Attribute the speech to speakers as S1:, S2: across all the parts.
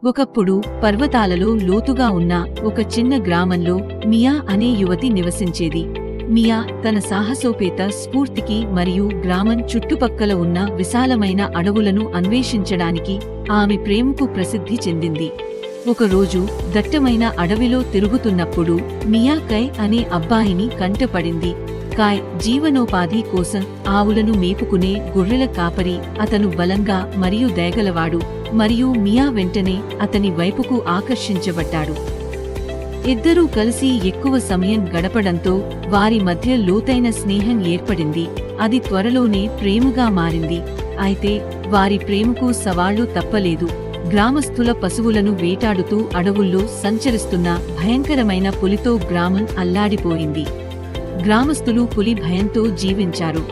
S1: ఒకప్పుడు పర్వతాలలో లోతుగా ఉన్న ఒక చిన్న గ్రామంలో మియా అనే యువతి నివసించేది. మియా తన సాహసోపేత స్ఫూర్తికి మరియు గ్రామం చుట్టుపక్కల ఉన్న విశాలమైన అడవులను అన్వేషించడానికి ఆమె ప్రేమకు ప్రసిద్ధి చెందింది. ఒకరోజు దట్టమైన అడవిలో తిరుగుతున్నప్పుడు మియా కై అనే అబ్బాయిని కంటపడింది. కాయ్ జీవనోపాధి కోసం ఆవులను మేపుకునే గొర్రెల కాపరి. అతను బలంగా మరియు దయగలవాడు మరియు మియా వెంటనే అతని వైపుకు ఆకర్షించబడ్డాడు. ఇద్దరూ కలిసి ఎక్కువ సమయం గడపడంతో వారి మధ్య లోతైన స్నేహం ఏర్పడింది. అది త్వరలోనే ప్రేమగా మారింది. అయితే వారి ప్రేమకు సవాళ్లు తప్పలేదు. గ్రామస్థుల పశువులను వేటాడుతూ అడవుల్లో సంచరిస్తున్న భయంకరమైన పులితో గ్రామం అల్లాడిపోయింది. గ్రామస్థులు పులి భయంతో జీవించారు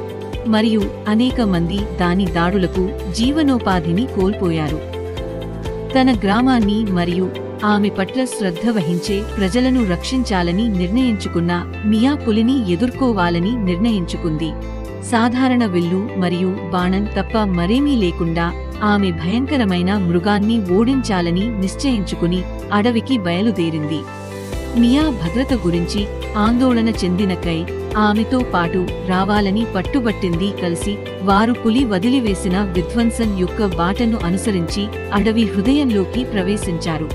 S1: మరియు అనేక మంది దాని దాడులకు జీవనోపాధిని కోల్పోయారు. తన గ్రామాన్ని మరియు ఆమె పట్ల శ్రద్ధ వహించే ప్రజలను రక్షించాలని నిర్ణయించుకున్న మియా పులిని ఎదుర్కోవాలని నిర్ణయించుకుంది. సాధారణ విల్లు మరియు బాణం తప్ప మరేమీ లేకుండా ఆమె భయంకరమైన మృగాన్ని ఓడించాలని నిశ్చయించుకుని అడవికి బయలుదేరింది. మియా భద్రత గురించి ఆందోళన చెందిన కై ఆమెతో పాటు రావాలని పట్టుబట్టింది. కలిసి వారు పులి వదిలివేసిన విధ్వంసం యొక్క బాటను అనుసరించి అడవి హృదయంలోకి ప్రవేశించారు.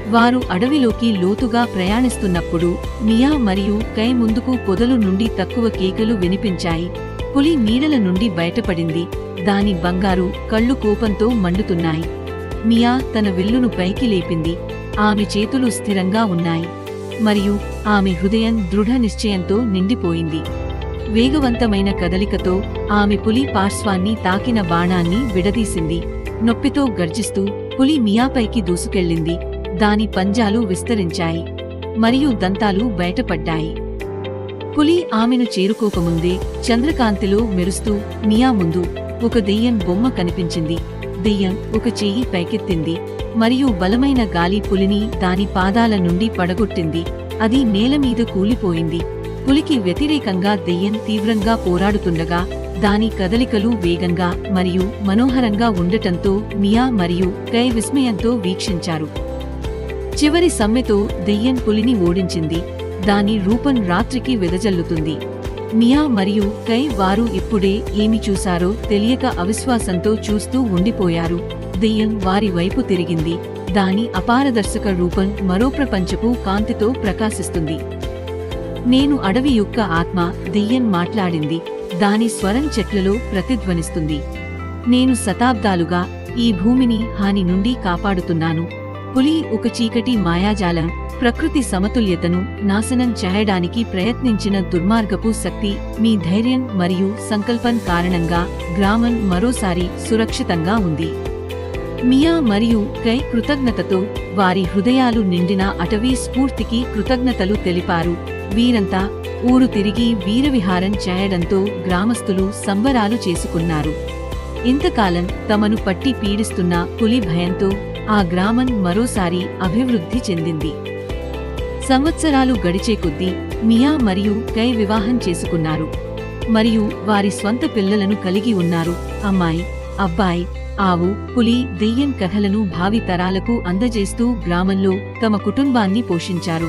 S1: వారు అడవిలోకి లోతుగా ప్రయాణిస్తున్నప్పుడు మియా మరియు కై ముందుకు పొదలు నుండి తక్కువ కేకలు వినిపించాయి. పులి నీడల నుండి బయటపడింది. దాని బంగారు కళ్ళు కోపంతో మండుతున్నాయి. మియా తన విల్లును పైకి లేపింది. ఆమె చేతులు స్థిరంగా ఉన్నాయి మరియు ఆమె హృదయం దృఢ నిశ్చయంతో నిండిపోయింది. వేగవంతమైన కదలికతో ఆమె పులి పార్శ్వాన్ని తాకిన బాణాన్ని విడదీసింది. నొప్పితో గర్జిస్తూ పులి మియాపైకి దూసుకెళ్ళింది. దాని పంజాలు విస్తరించాయి మరియు దంతాలు బయటపడ్డాయి. పులి ఆమెను చేరుకోకముందే చంద్రకాంతిలో మెరుస్తూ మియా ముందు ఒక దెయ్యం బొమ్మ కనిపించింది. దెయ్యం ఒక చెయ్యి పైకెత్తింది మరియు బలమైన గాలి పులిని దాని పాదాల నుండి పడగొట్టింది. అది నేలమీద కూలిపోయింది. పులికి వ్యతిరేకంగా దెయ్యం తీవ్రంగా పోరాడుతుండగా దాని కదలికలు వేగంగా మరియు మనోహరంగా ఉండటంతో మియా మరియు కై విస్మయంతో వీక్షించారు. చివరి సమ్మెతో దెయ్యం పులిని ఓడించింది. దాని రూపం రాత్రికి వెదజల్లుతుంది. మియా మరియు కై వారు ఇప్పుడే ఏమి చూశారో తెలియక అవిశ్వాసంతో చూస్తూ ఉండిపోయారు. దెయ్యం వారి వైపు తిరిగింది. దాని అపారదర్శక రూపం మరో ప్రపంచపు కాంతితో ప్రకాశిస్తుంది. నేను అడవి యొక్క ఆత్మ, దెయ్యం మాట్లాడింది. దాని స్వరం చెట్లలో ప్రతిధ్వనిస్తుంది. నేను శతాబ్దాలుగా ఈ భూమిని హాని నుండి కాపాడుతున్నాను. పులి ఒక చీకటి మాయాజాలం, ప్రకృతి సమతుల్యతను నాశనం చేయడానికి ప్రయత్నించిన దుర్మార్గపు శక్తి. మీ ధైర్యం మరియు సంకల్పం కారణంగా గ్రామం మరోసారి సురక్షితంగా ఉంది. మియా మరియు కై కృతజ్ఞతతో వారి హృదయాలు నిండిన అటవీ స్ఫూర్తికి కృతజ్ఞతలు తెలిపారు. వీరంతా ఊరు తిరిగి వీరవిహారం చేయడంతో గ్రామస్తులు సంబరాలు చేసుకున్నారు. ఇంతకాలం తమను పట్టి పీడిస్తున్న పులి భయంతో ఆ గ్రామం మరోసారి అభివృద్ధి చెందింది. సంవత్సరాలు గడిచే కొద్దీ మియా మరియు కై వివాహం చేసుకున్నారు మరియు వారి స్వంత పిల్లలను కలిగి ఉన్నారు. అమ్మాయి, అబ్బాయి, ఆవు, పులి, దెయ్యం కథలను భావి తరాలకు అందజేస్తూ గ్రామంలో తమ కుటుంబాన్ని పోషించారు.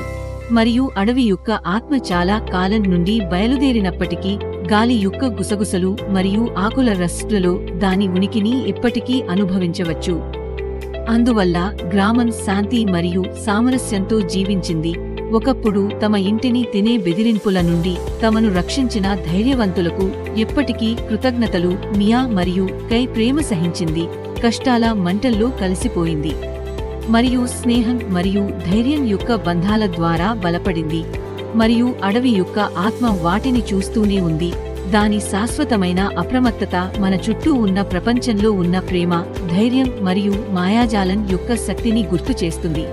S1: మరియు అడవి యొక్క ఆత్మ చాలా కాలం నుండి బయలుదేరినప్పటికీ గాలి యొక్క గుసగుసలు మరియు ఆకుల రస్ట్లలో దాని ఉనికిని ఇప్పటికీ అనుభవించవచ్చు. అందువల్ల గ్రామం శాంతి మరియు సామరస్యంతో జీవించింది. ఒకప్పుడు తమ ఇంటిని తినే బెదిరింపుల నుండి తమను రక్షించిన ధైర్యవంతులకు ఎప్పటికీ కృతజ్ఞతలు. మియా మరియు కై ప్రేమ సహించింది, కష్టాల మంటల్లో కలిసిపోయింది మరియు స్నేహం మరియు ధైర్యం యొక్క బంధాల ద్వారా బలపడింది. మరియు అడవి యొక్క ఆత్మ వాటిని చూస్తూనే ఉంది. దాని శాశ్వతమైన అప్రమత్తత మన చుట్టూ ఉన్న ప్రపంచంలో ఉన్న ప్రేమ, ధైర్యం మరియు మాయాజాలం యొక్క శక్తిని గుర్తు చేస్తుంది.